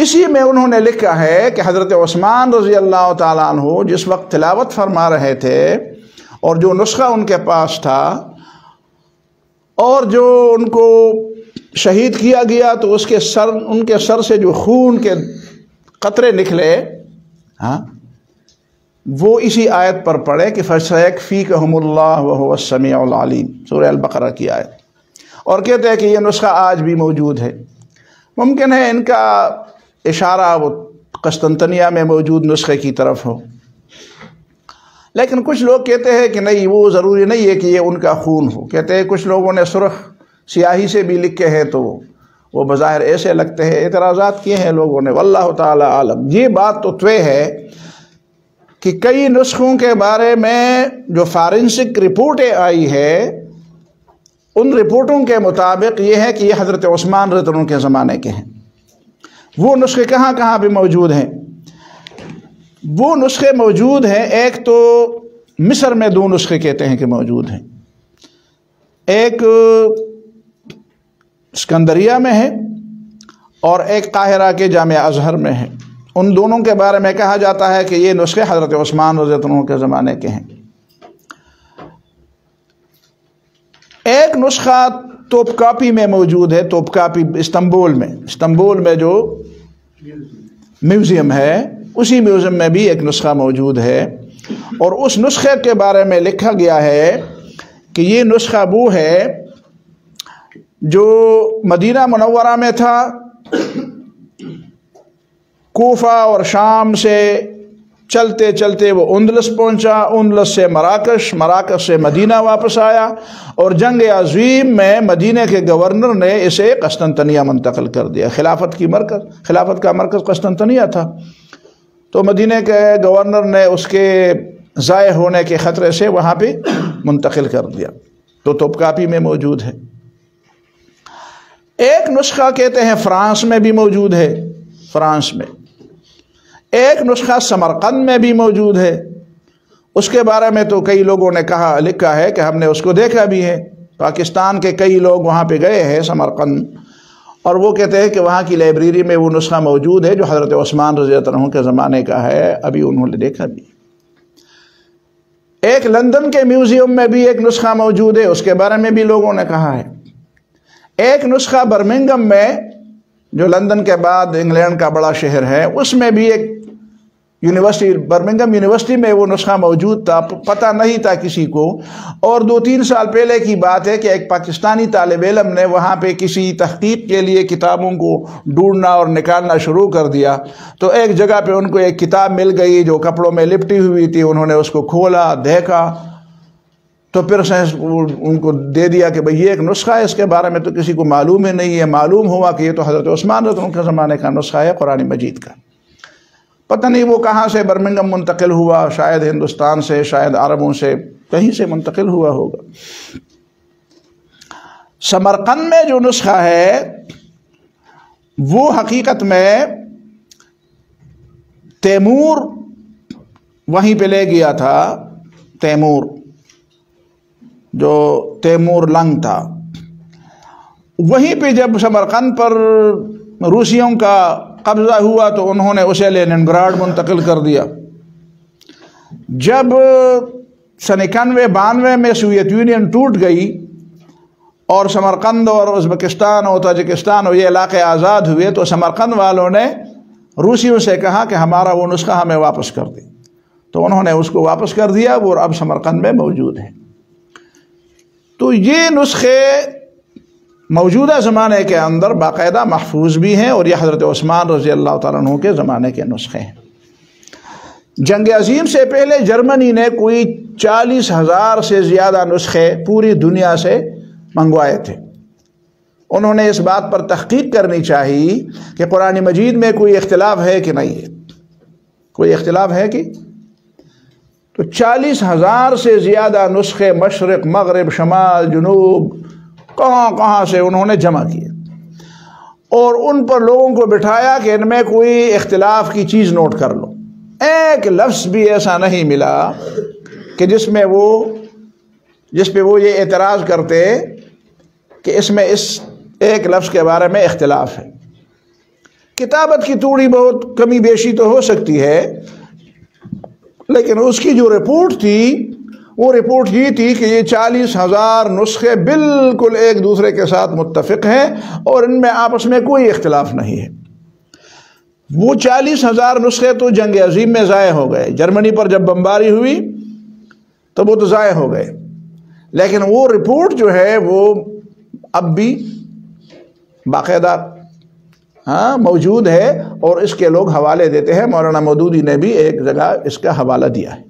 اسی میں انہوں نے لکھا ہے کہ حضرت عثمان رضی اللہ تعالیٰ عنہ جس وقت تلاوت فرما رہے تھے اور جو نسخہ ان کے پاس تھا اور جو ان کو شہید کیا گیا تو ان کے سر سے جو خون کے قطرے نکلے وہ اسی آیت پر پڑھے کہ فَسَيَكْفِيكَهُمُ اللَّهُ وَهُوَ السَّمِيعُ الْعَلِيمُ سورہ البقرہ کی آیت، اور کہتے ہیں کہ یہ نسخہ آج بھی موجود ہے۔ ممکن ہے ان کا اشارہ وہ قسطنطنیہ میں موجود نسخے کی طرف ہو، لیکن کچھ لوگ کہتے ہیں کہ نہیں، وہ ضروری نہیں ہے کہ یہ ان کا خون ہو۔ کہتے ہیں کچھ لوگوں نے سرخ سیاہی سے بھی لکھے ہیں تو وہ بظاہر ایسے لگتے ہیں، اعتراضات کیے ہیں لوگوں نے، واللہ تعالی عالم۔ یہ بات تو طے ہے کہ کئی نسخوں کے بارے میں جو فارنسک رپورٹیں آئی ہے ان رپورٹوں کے مطابق یہ ہے کہ یہ حضرت عثمان رضی اللہ عنہ کے زمانے کے ہیں۔ وہ نسخے کہاں کہاں پہ موجود ہیں؟ وہ نسخے موجود ہیں، ایک تو مصر میں 2 نسخے کہتے ہیں کہ موجود ہیں، ایک اسکندریہ میں ہے اور ایک قاہرہ کے جامعہ ازہر میں ہے۔ ان دونوں کے بارے میں کہا جاتا ہے کہ یہ نسخے حضرت عثمان رضی اللہ عنہ کے زمانے کے ہیں۔ ایک نسخہ توپ کاپی میں موجود ہے، توپ کاپی استنبول میں جو میوزیم ہے، اسی میوزیم میں بھی ایک نسخہ موجود ہے، اور اس نسخے کے بارے میں لکھا گیا ہے کہ یہ نسخہ وہ ہے جو مدینہ منورہ میں تھا، کوفہ اور شام سے چلتے چلتے وہ اندلس پہنچا، اندلس سے مراکش سے مدینہ واپس آیا، اور جنگ عظیم میں مدینہ کے گورنر نے اسے قسطنطنیہ منتقل کر دیا۔ خلافت کا مرکز قسطنطنیہ تھا، تو مدینہ کے گورنر نے اس کے ضائع ہونے کے خطرے سے وہاں پہ منتقل کر دیا، تو توپ کاپی میں موجود ہے۔ ایک نسخہ کہتے ہیں فرانس میں بھی موجود ہے، فرانس میں ایک نسخہ سمرقند میں بھی موجود ہے۔ اس کے بارے میں تو کئی لوگوں نے لکھا ہے کہ ہم نے اس کو دیکھا بھی ہے، پاکستان کے کئی لوگ وہاں پہ گئے ہیں سمرقند، اور وہ کہتے ہیں کہ وہاں کی لائبریری میں وہ نسخہ موجود ہے جو حضرت عثمان رضی اللہ عنہ کے زمانے کا ہے، ابھی انہوں نے دیکھا بھی۔ ایک لندن کے میوزیم میں بھی ایک نسخہ موجود ہے، اس کے بارے میں بھی لوگوں نے کہا ہے۔ ایک نسخہ برمنگم میں، جو لندن کے بعد انگلینڈ کا بڑا شہر ہے، اس میں بھی ایک برمنگم یونیورسٹی میں وہ نسخہ موجود تھا، پتہ نہیں تھا کسی کو، اور 2-3 سال پہلے کی بات ہے کہ ایک پاکستانی طالب علم نے وہاں پہ کسی تحقیق کے لیے کتابوں کو ڈھونڈنا اور نکالنا شروع کر دیا، تو ایک جگہ پہ ان کو ایک کتاب مل گئی جو کپڑوں میں لپٹی ہوئی تھی، انہوں نے اس کو کھولا، دیکھا، تو پھر ان کو دے دیا کہ بھئی یہ ایک نسخہ ہے، اس کے بارے میں تو کسی کو معلوم ہی نہیں ہے۔ معلوم ہوا کہ یہ تو حضرت عثمان رضی اللہ عنہ کے زمانے کا نسخہ ہے قرآن مجید کا۔ پتہ نہیں وہ کہاں سے برمنگم منتقل ہوا، شاید ہندوستان سے، شاید عربوں سے، کہیں سے منتقل ہوا ہوگا۔ سمرقند میں جو نسخہ ہے وہ حقیقت میں تیمور وہیں پہ لے گیا تھا، تیمور جو تیمور لنگ تھا، وہیں پہ جب سمرقند پر روسیوں کا قبضہ ہوا تو انہوں نے اسے لیننگراڈ منتقل کر دیا۔ جب 91-92 میں سوویت یونین ٹوٹ گئی اور سمرقند اور ازبکستان اور تاجکستان اور یہ علاقے آزاد ہوئے، تو سمرقند والوں نے روسیوں سے کہا کہ ہمارا وہ نسخہ ہمیں واپس کر دیں، تو انہوں نے اس کو واپس کر دیا، وہ اب سمرقند میں موجود ہے۔ تو یہ نسخے موجودہ زمانے کے اندر باقاعدہ محفوظ بھی ہیں، اور یہ حضرت عثمان رضی اللہ تعالیٰ عنہ کے زمانے کے نسخے ہیں۔ جنگ عظیم سے پہلے جرمنی نے کوئی 40,000 سے زیادہ نسخے پوری دنیا سے منگوائے تھے۔ انہوں نے اس بات پر تحقیق کرنی چاہیے کہ قرآن مجید میں کوئی اختلاف ہے کہ نہیں ہے، کوئی اختلاف ہے کہ، تو 40,000 سے زیادہ نسخے مشرق، مغرب، شمال، جنوب، کہاں سے انہوں نے جمع کیے، اور ان پر لوگوں کو بٹھایا کہ ان میں کوئی اختلاف کی چیز نوٹ کر لو۔ ایک لفظ بھی ایسا نہیں ملا کہ جس پہ وہ یہ اعتراض کرتے کہ اس میں اس ایک لفظ کے بارے میں اختلاف ہے۔ کتابت کی تھوڑی بہت کمی بیشی تو ہو سکتی ہے، لیکن اس کی جو رپورٹ تھی وہ رپورٹ یہ تھی کہ یہ 40,000 نسخے بالکل ایک دوسرے کے ساتھ متفق ہیں اور ان میں آپس میں کوئی اختلاف نہیں ہے۔ وہ 40,000 نسخے تو جنگ عظیم میں ضائع ہو گئے، جرمنی پر جب بمباری ہوئی تو وہ تو ضائع ہو گئے، لیکن وہ رپورٹ جو ہے وہ اب بھی باقاعدہ موجود ہے اور اس کے لوگ حوالے دیتے ہیں۔ مولانا مودودی نے بھی ایک جگہ اس کا حوالہ دیا ہے۔